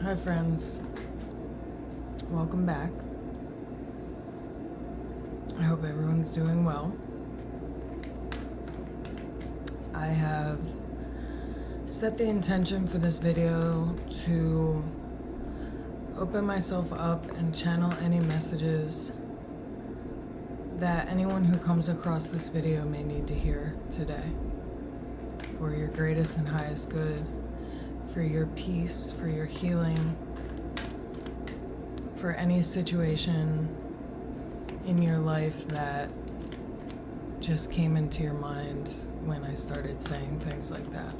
Hi friends, welcome back. I hope everyone's doing well. I have set the intention for this video to open myself up and channel any messages that anyone who comes across this video may need to hear today for your greatest and highest good, for your peace, for your healing, for any situation in your life that just came into your mind when I started saying things like that.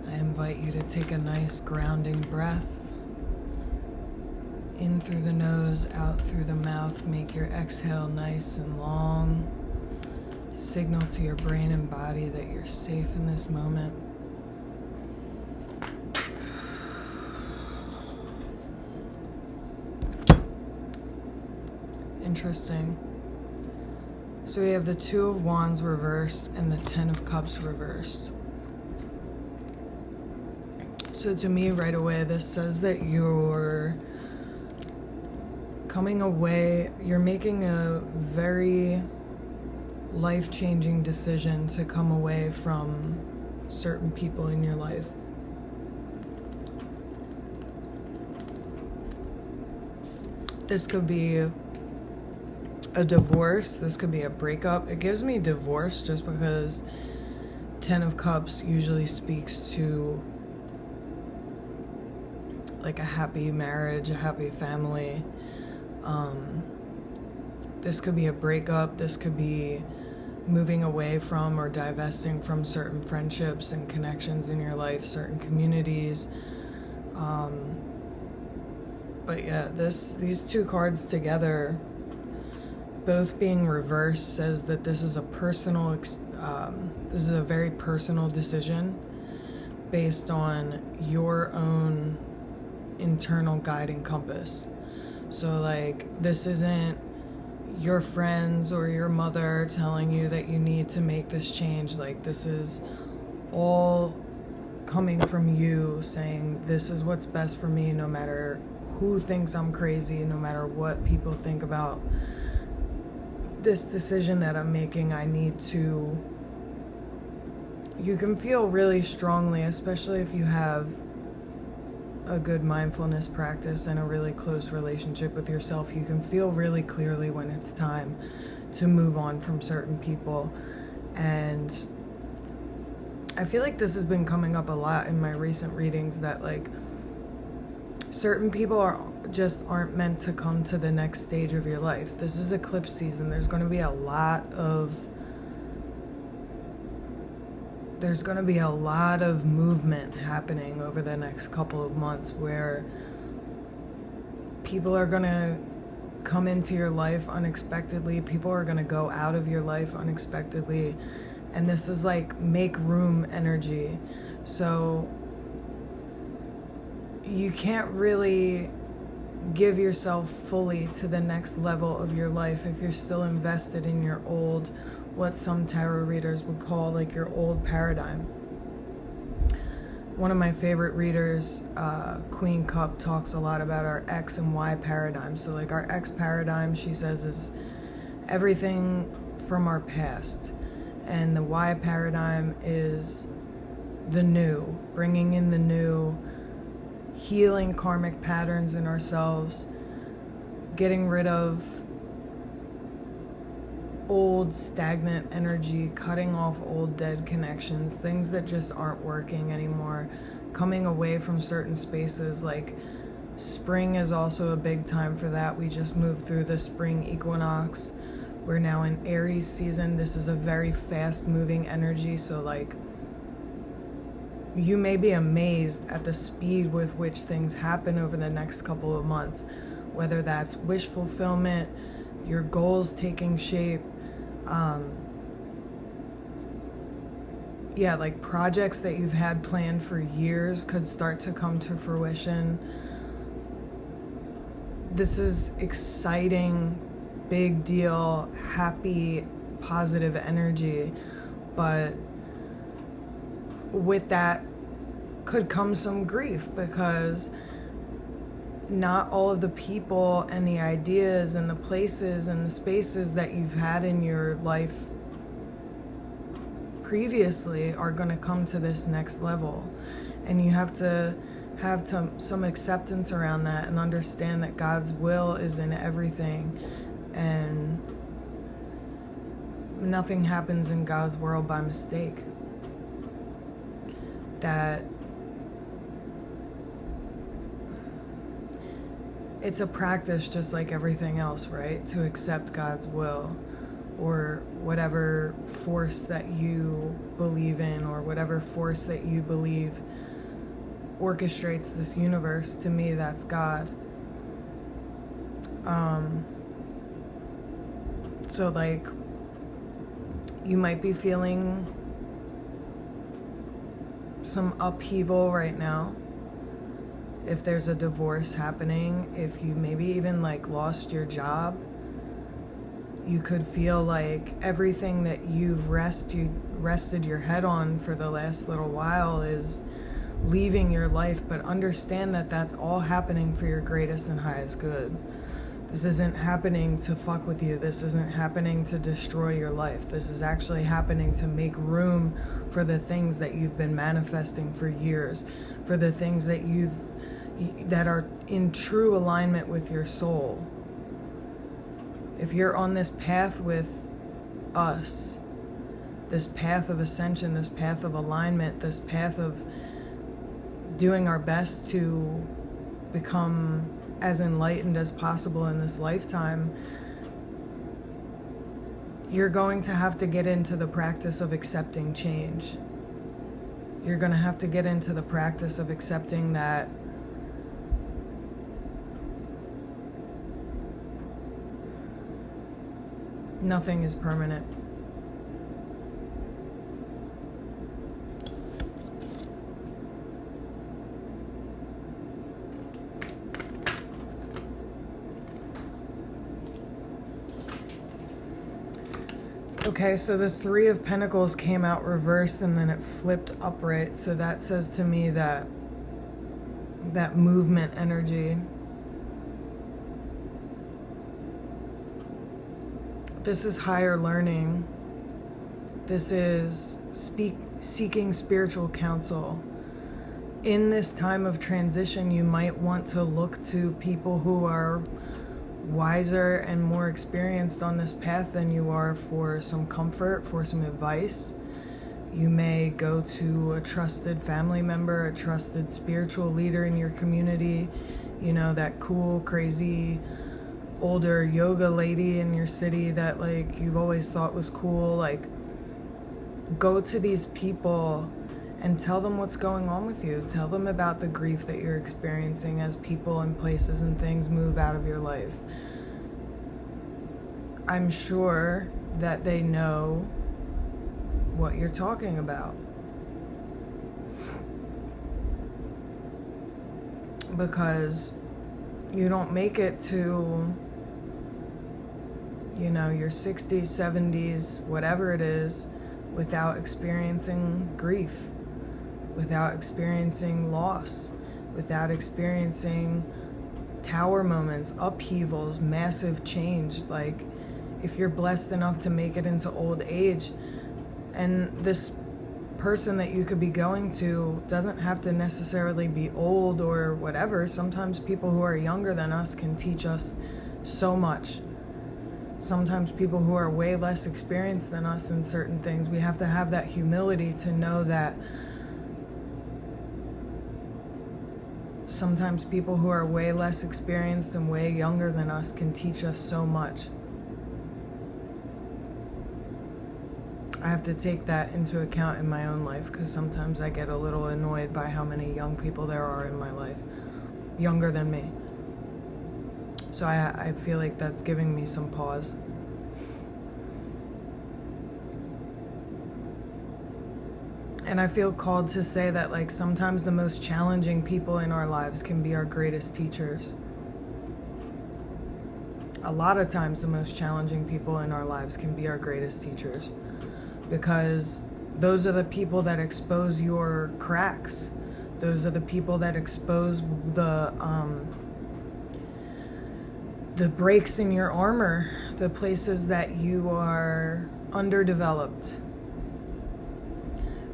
I invite you to take a nice grounding breath. In through the nose, out through the mouth. Make your exhale nice and long. Signal to your brain and body that you're safe in this moment. Interesting. So we have the Two of Wands reversed and the Ten of Cups reversed. So to me right away, this says that you're coming away, you're making a very life-changing decision to come away from certain people in your life. This could be a divorce, this could be a breakup. It gives me divorce just because Ten of Cups usually speaks to like a happy marriage, a happy family. This could be a breakup. This could be moving away from or divesting from certain friendships and connections in your life, certain communities. But yeah, these two cards together, both being reversed, says that this is a personal, this is a very personal decision based on your own internal guiding compass. So like, this isn't your friends or your mother telling you that you need to make this change. Like, this is all coming from you saying, this is what's best for me, no matter who thinks I'm crazy, no matter what people think about this decision that I'm making. I need to, you can feel really strongly, especially if you have a good mindfulness practice and a really close relationship with yourself, you can feel really clearly when it's time to move on from certain people. And I feel like this has been coming up a lot in my recent readings, that like certain people aren't meant to come to the next stage of your life. This is eclipse season. There's going to be a lot of movement happening over the next couple of months, where people are going to come into your life unexpectedly. People are going to go out of your life unexpectedly. And this is like make room energy. So you can't really give yourself fully to the next level of your life if you're still invested in your old, what some tarot readers would call like your old paradigm. One of my favorite readers, Queen Cup, talks a lot about our X and Y paradigm. So like our X paradigm, she says, is everything from our past. And the Y paradigm is the new, bringing in the new, healing karmic patterns in ourselves, getting rid of old stagnant energy, cutting off old dead connections, things that just aren't working anymore, coming away from certain spaces. Like spring is also a big time for that. We just moved through the spring equinox. We're now in Aries season. This is a very fast moving energy. So like, you may be amazed at the speed with which things happen over the next couple of months, whether that's wish fulfillment, your goals taking shape, like projects that you've had planned for years could start to come to fruition. This is exciting, big deal, happy, positive energy, but with that could come some grief, because not all of the people and the ideas and the places and the spaces that you've had in your life previously are going to come to this next level. And you have to have some acceptance around that and understand that God's will is in everything, and nothing happens in God's world by mistake. That it's a practice just like everything else, right? To accept God's will, or whatever force that you believe in, or whatever force that you believe orchestrates this universe. To me, that's God. So like, you might be feeling some upheaval right now. If there's a divorce happening, if you maybe even like lost your job, you could feel like everything that you've rested your head on for the last little while is leaving your life. But understand that that's all happening for your greatest and highest good. This isn't happening to fuck with you. This isn't happening to destroy your life. This is actually happening to make room for the things that you've been manifesting for years, for the things that are in true alignment with your soul. If you're on this path with us, this path of ascension, this path of alignment, this path of doing our best to become as enlightened as possible in this lifetime, you're going to have to get into the practice of accepting change. You're going to have to get into the practice of accepting that nothing is permanent. Okay, so the Three of Pentacles came out reversed and then it flipped upright. So that says to me that movement energy. This is higher learning. This is seeking spiritual counsel. In this time of transition, you might want to look to people who are wiser and more experienced on this path than you are for some comfort, for some advice. You may go to a trusted family member, a trusted spiritual leader in your community, you know, that cool, crazy, older yoga lady in your city that like you've always thought was cool. Like, go to these people and tell them what's going on with you. Tell them about the grief that you're experiencing as people and places and things move out of your life. I'm sure that they know what you're talking about, because you don't make it to, you know, your 60s, 70s, whatever it is, without experiencing grief, without experiencing loss, without experiencing tower moments, upheavals, massive change. Like, if you're blessed enough to make it into old age, and this person that you could be going to doesn't have to necessarily be old or whatever. Sometimes people who are younger than us can teach us so much. Sometimes people who are way less experienced than us in certain things, we have to have that humility to know that sometimes people who are way less experienced and way younger than us can teach us so much. I have to take that into account in my own life, because sometimes I get a little annoyed by how many young people there are in my life, younger than me. So I feel like that's giving me some pause. And I feel called to say that, like, sometimes the most challenging people in our lives can be our greatest teachers. A lot of times the most challenging people in our lives can be our greatest teachers, because Those are the people that expose your cracks. Those are the people that expose the breaks in your armor, the places that you are underdeveloped.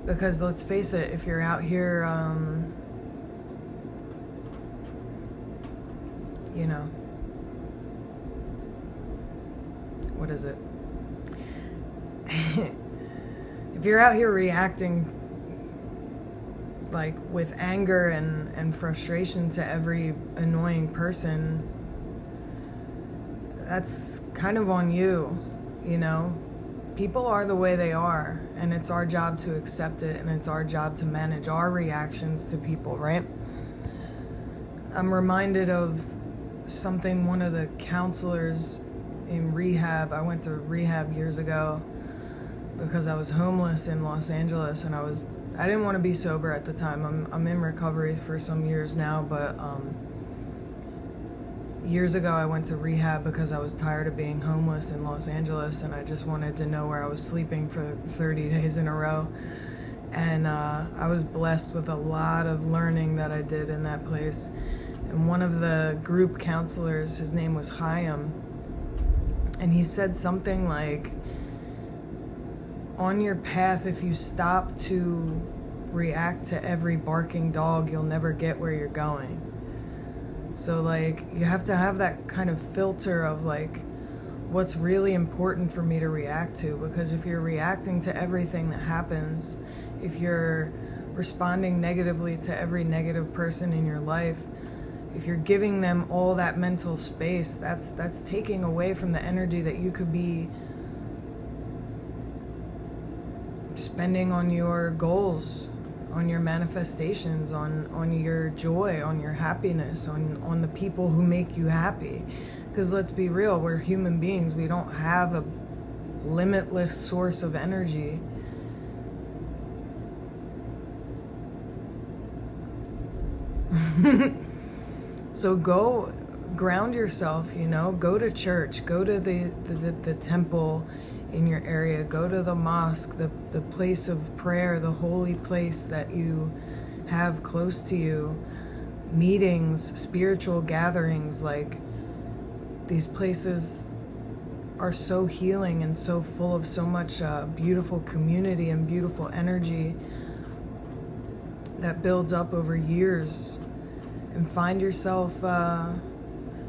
Because let's face it, if you're out here, you know, what is it? If you're out here reacting like with anger and frustration to every annoying person, that's kind of on you, you know? People are the way they are, and it's our job to accept it, and it's our job to manage our reactions to people, right? I'm reminded of something one of the counselors in rehab, I went to rehab years ago because I was homeless in Los Angeles, and I didn't want to be sober at the time. I'm in recovery for some years now, but years ago I went to rehab because I was tired of being homeless in Los Angeles, and I just wanted to know where I was sleeping for 30 days in a row. And I was blessed with a lot of learning that I did in that place. And one of the group counselors, his name was Chaim, and he said something like, on your path, if you stop to react to every barking dog, you'll never get where you're going. So like, you have to have that kind of filter of like, what's really important for me to react to, because if you're reacting to everything that happens, if you're responding negatively to every negative person in your life, if you're giving them all that mental space, that's taking away from the energy that you could be spending on your goals, on your manifestations, on your joy, on your happiness, on the people who make you happy. Because let's be real, we're human beings. We don't have a limitless source of energy. So go ground yourself, you know, go to church, go to the temple in your area, go to the mosque, the place of prayer, the holy place that you have close to you, meetings, spiritual gatherings. Like, these places are so healing and so full of so much beautiful community and beautiful energy that builds up over years. And find yourself,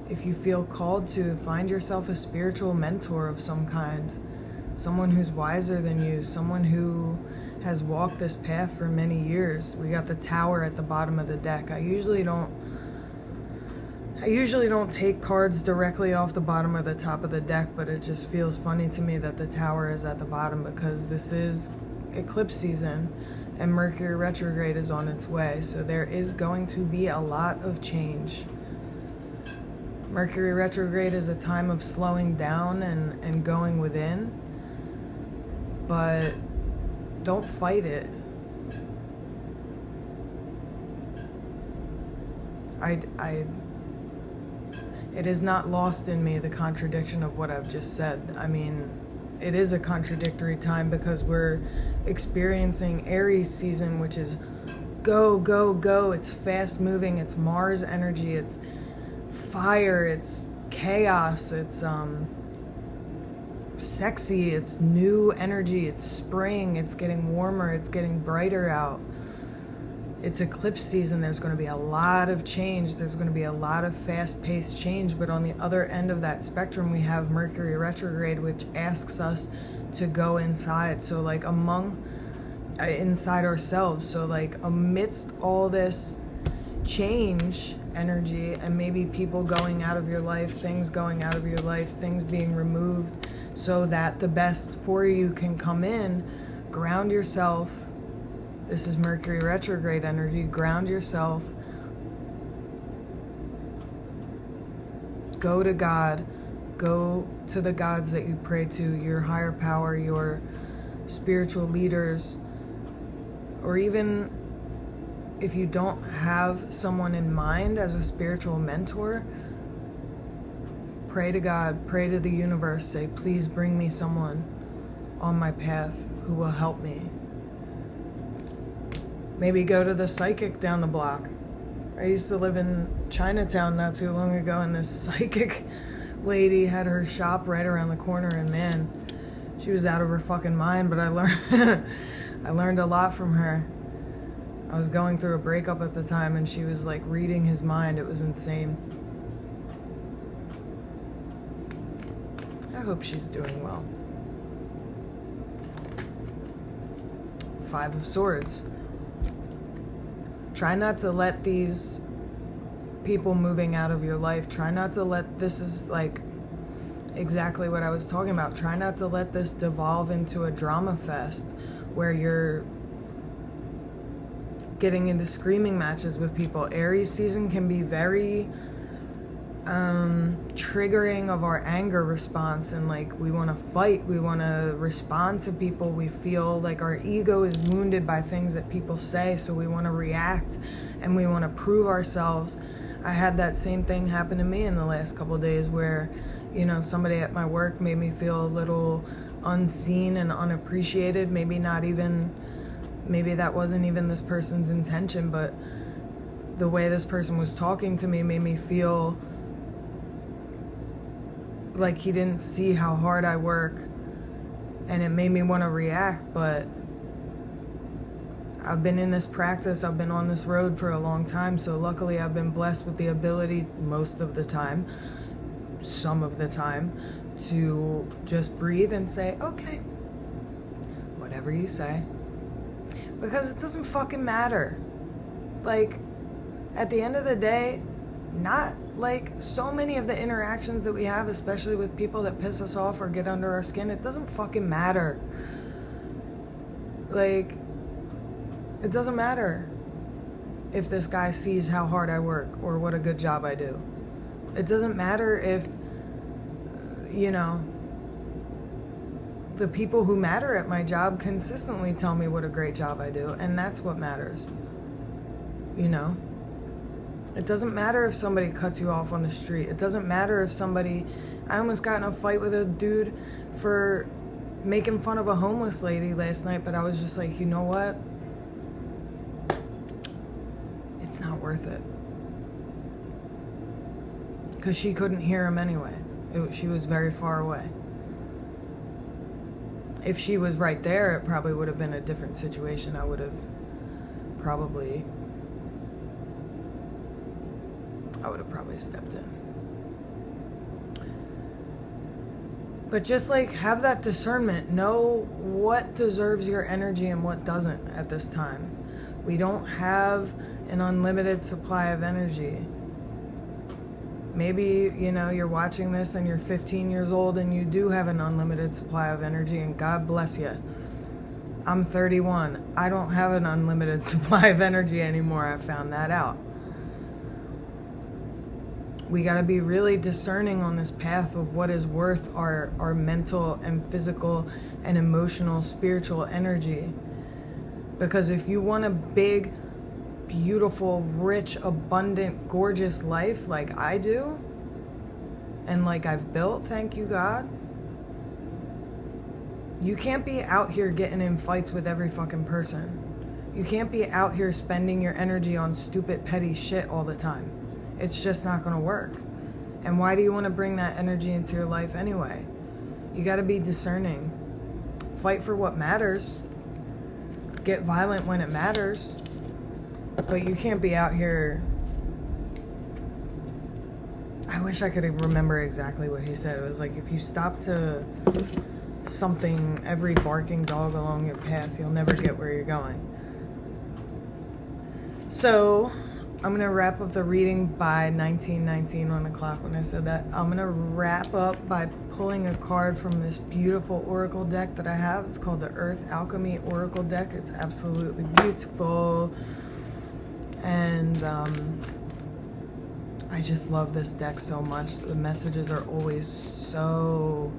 if you feel called to, find yourself a spiritual mentor of some kind. Someone who's wiser than you, someone who has walked this path for many years. We got the tower at the bottom of the deck. I usually don't take cards directly off the bottom or the top of the deck, but it just feels funny to me that the tower is at the bottom, because this is eclipse season and Mercury retrograde is on its way. So there is going to be a lot of change. Mercury retrograde is a time of slowing down and going within. But don't fight it. It is not lost in me, the contradiction of what I've just said. I mean, it is a contradictory time because we're experiencing Aries season, which is go, go, go. It's fast moving. It's Mars energy. It's fire. It's chaos. It's sexy, it's new energy, it's spring, it's getting warmer, it's getting brighter out. It's eclipse season. There's going to be a lot of change. There's going to be a lot of fast-paced change. But on the other end of that spectrum, we have Mercury retrograde, which asks us to go inside. So like inside ourselves. So like amidst all this change energy, and maybe people going out of your life, things going out of your life, things being removed, so that the best for you can come in, ground yourself. This is Mercury retrograde energy. Ground yourself. Go to God. Go to the gods that you pray to, your higher power, your spiritual leaders, or even if you don't have someone in mind as a spiritual mentor, pray to God, pray to the universe, say, please bring me someone on my path who will help me. Maybe go to the psychic down the block. I used to live in Chinatown not too long ago, and this psychic lady had her shop right around the corner, and man, she was out of her fucking mind, but I learned I learned a lot from her. I was going through a breakup at the time, and she was like reading his mind. It was insane. I hope she's doing well. 5 of Swords. Try not to let these people moving out of your life, try not to let, this is like exactly what I was talking about, try not to let this devolve into a drama fest where you're getting into screaming matches with people. Aries season can be very triggering of our anger response, and like we want to fight, we want to respond to people, we feel like our ego is wounded by things that people say, so we want to react and we want to prove ourselves. I had that same thing happen to me in the last couple of days where, you know, somebody at my work made me feel a little unseen and unappreciated. Maybe that wasn't even this person's intention, but the way this person was talking to me made me feel like he didn't see how hard I work, and it made me want to react. But I've been in this practice, I've been on this road for a long time, so luckily I've been blessed with the ability most of the time, some of the time, to just breathe and say, okay, whatever you say. Because it doesn't fucking matter. Like, at the end of the day, not like so many of the interactions that we have, especially with people that piss us off or get under our skin, it doesn't fucking matter. Like, it doesn't matter if this guy sees how hard I work or what a good job I do. It doesn't matter if, you know, the people who matter at my job consistently tell me what a great job I do, and that's what matters. You know? It doesn't matter if somebody cuts you off on the street. It doesn't matter if somebody... I almost got in a fight with a dude for making fun of a homeless lady last night, but I was just like, you know what? It's not worth it. Because she couldn't hear him anyway. She was very far away. If she was right there, it probably would have been a different situation. I would have probably stepped in. But just like have that discernment. Know what deserves your energy and what doesn't at this time. We don't have an unlimited supply of energy. Maybe, you know, you're watching this and you're 15 years old and you do have an unlimited supply of energy, and God bless you. I'm 31. I don't have an unlimited supply of energy anymore. I found that out. We got to be really discerning on this path of what is worth our mental and physical and emotional, spiritual energy. Because if you want a big, beautiful, rich, abundant, gorgeous life like I do, and like I've built, thank you God, you can't be out here getting in fights with every fucking person. You can't be out here spending your energy on stupid, petty shit all the time. It's just not gonna work. And why do you want to bring that energy into your life anyway? You got to be discerning. Fight for what matters. Get violent when it matters. But you can't be out here... I wish I could remember exactly what he said. It was like, if you stop to something, every barking dog along your path, you'll never get where you're going. So, I'm going to wrap up the reading by 1919 on the clock when I said that. I'm going to wrap up by pulling a card from this beautiful oracle deck that I have. It's called the Earth Alchemy Oracle deck. It's absolutely beautiful. And I just love this deck so much. The messages are always so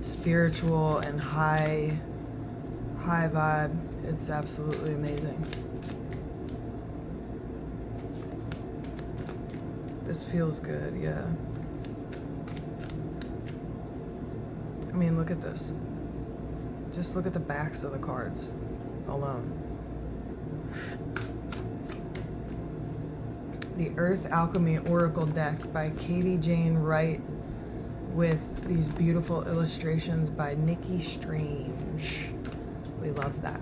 spiritual and high vibe. It's absolutely amazing. This feels good, yeah. I mean, look at this. Just look at the backs of the cards alone. The Earth Alchemy Oracle deck by Katie Jane Wright with these beautiful illustrations by Nikki Strange. We love that.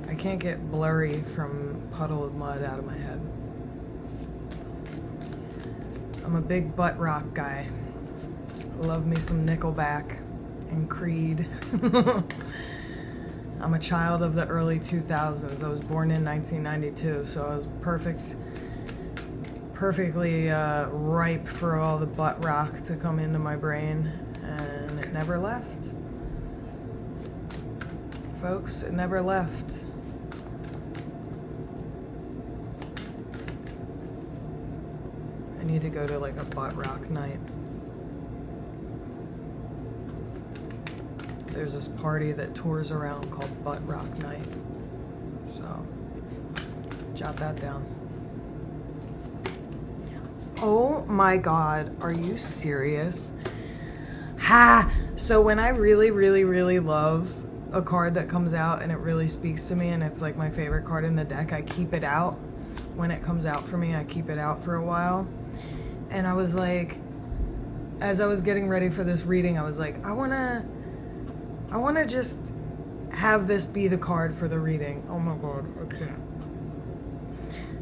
I can't get blurry from Puddle of Mud out of my head. I'm a big butt rock guy. Love me some Nickelback and Creed. I'm a child of the early 2000s. I was born in 1992, so I was perfectly ripe for all the butt rock to come into my brain, and it never left. Folks, it never left. I need to go to like a butt rock night. There's this party that tours around called Butt Rock Night. So, jot that down. Oh my God, are you serious? Ha! So when I really love a card that comes out and it really speaks to me and it's like my favorite card in the deck, I keep it out. When it comes out for me, I keep it out for a while. And I was like, as I was getting ready for this reading, I was like, I wanna just have this be the card for the reading. Oh my God, I can't.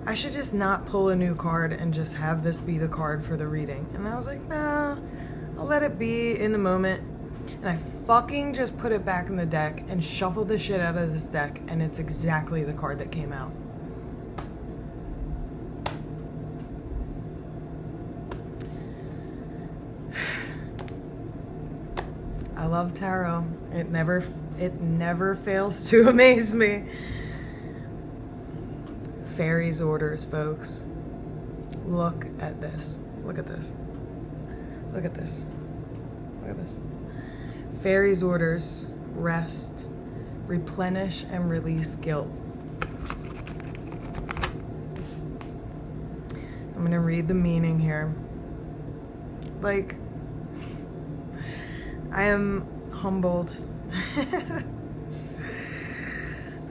I should just not pull a new card and just have this be the card for the reading. And I was like, nah, I'll let it be in the moment. And I fucking just put it back in the deck and shuffled the shit out of this deck, and it's exactly the card that came out. I love tarot. It never fails to amaze me. Faery's orders, folks. Look at this. Look at this. Look at this. Look at this. Faery's orders: rest, replenish, and release guilt. I'm going to read the meaning here. Like, I am humbled.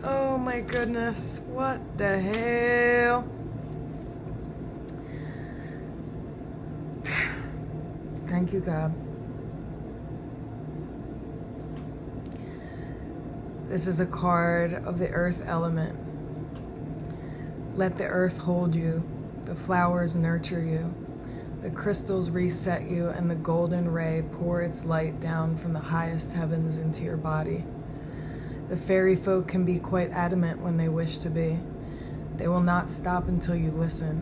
Oh my goodness, what the hell? Thank you, God. This is a card of the earth element. Let the earth hold you, the flowers nurture you, the crystals reset you, and the golden ray pour its light down from the highest heavens into your body. The fairy folk can be quite adamant when they wish to be. They will not stop until you listen.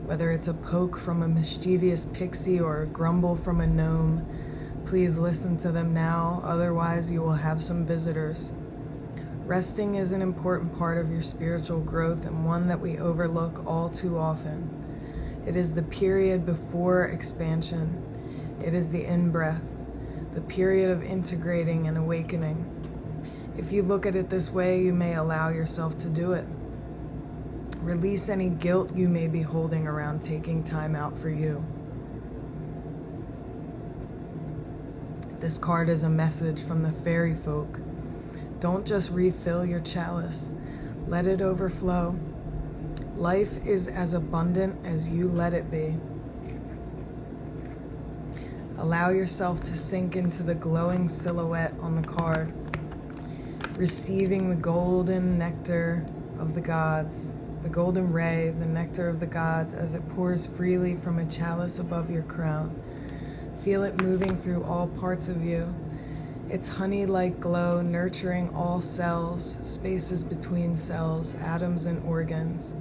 Whether it's a poke from a mischievous pixie or a grumble from a gnome, please listen to them now, otherwise you will have some visitors. Resting is an important part of your spiritual growth, and one that we overlook all too often. It is the period before expansion. It is the in-breath, the period of integrating and awakening. If you look at it this way, you may allow yourself to do it. Release any guilt you may be holding around taking time out for you. This card is a message from the fairy folk. Don't just refill your chalice. Let it overflow. Life is as abundant as you let it be. Allow yourself to sink into the glowing silhouette on the card, receiving the golden nectar of the gods, the golden ray, the nectar of the gods, as it pours freely from a chalice above your crown. Feel it moving through all parts of you. Its honey-like glow nurturing all cells, spaces between cells, atoms and organs.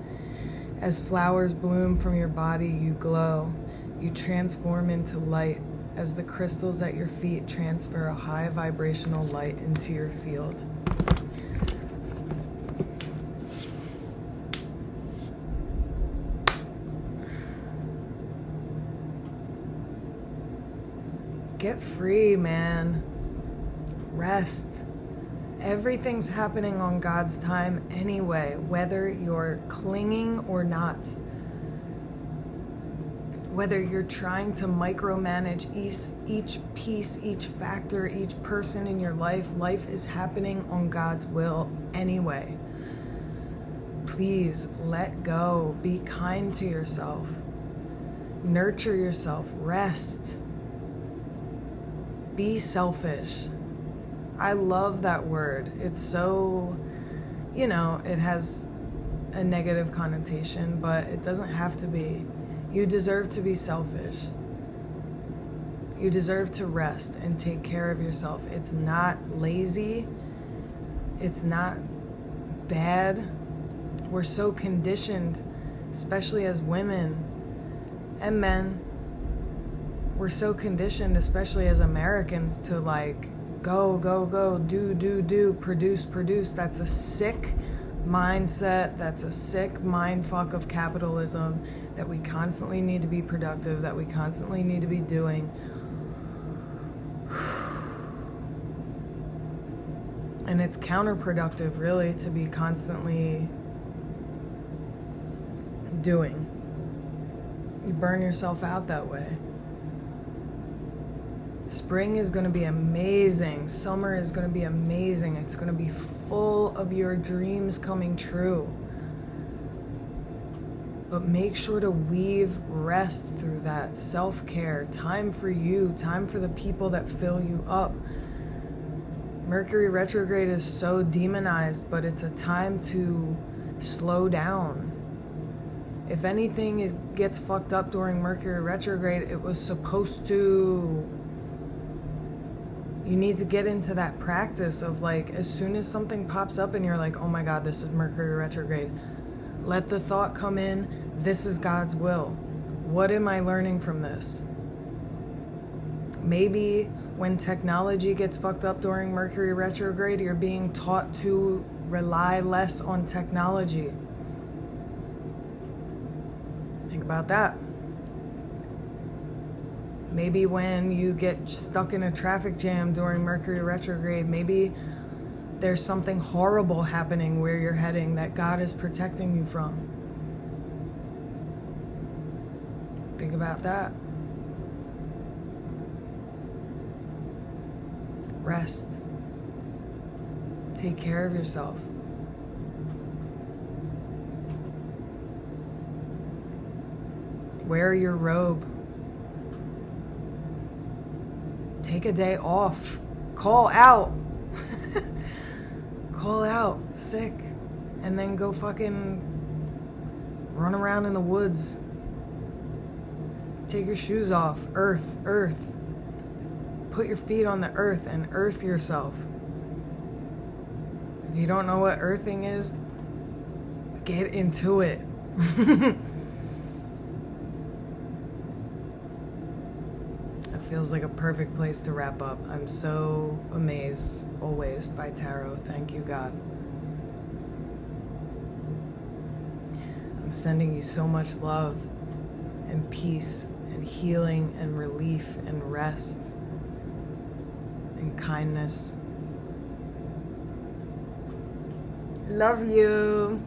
As flowers bloom from your body, you glow. You transform into light as the crystals at your feet transfer a high vibrational light into your field. Get free, man. Rest. Everything's happening on God's time anyway, whether you're clinging or not. Whether you're trying to micromanage each piece, each factor, each person in your life, life is happening on God's will anyway. Please let go. Be kind to yourself. Nurture yourself. Rest. Be selfish. I love that word. It's so, it has a negative connotation, but it doesn't have to be. You deserve to be selfish. You deserve to rest and take care of yourself. It's not lazy. It's not bad. We're so conditioned, especially as women and men. We're so conditioned, especially as Americans, to go, do, produce. That's a sick mindset. That's a sick mind fuck of capitalism, that we constantly need to be productive, that we constantly need to be doing. And it's counterproductive, really, to be constantly doing. You burn yourself out that way. Spring is going to be amazing. Summer is going to be amazing. It's going to be full of your dreams coming true. But make sure to weave rest through that. Self-care, time for you, time for the people that fill you up. Mercury retrograde is so demonized, but it's a time to slow down. If anything gets fucked up during Mercury retrograde, it was supposed to. You need to get into that practice of as soon as something pops up and you're like, oh my God, this is Mercury retrograde. Let the thought come in, this is God's will. What am I learning from this? Maybe when technology gets fucked up during Mercury retrograde, you're being taught to rely less on technology. Think about that. Maybe when you get stuck in a traffic jam during Mercury retrograde, maybe there's something horrible happening where you're heading that God is protecting you from. Think about that. Rest. Take care of yourself. Wear your robe. Take a day off. Call out. Call out sick. And then go fucking run around in the woods. Take your shoes off. Earth. Put your feet on the earth and earth yourself. If you don't know what earthing is, get into it. Feels like a perfect place to wrap up. I'm so amazed always by tarot. Thank you, God. I'm sending you so much love and peace and healing and relief and rest and kindness. Love you.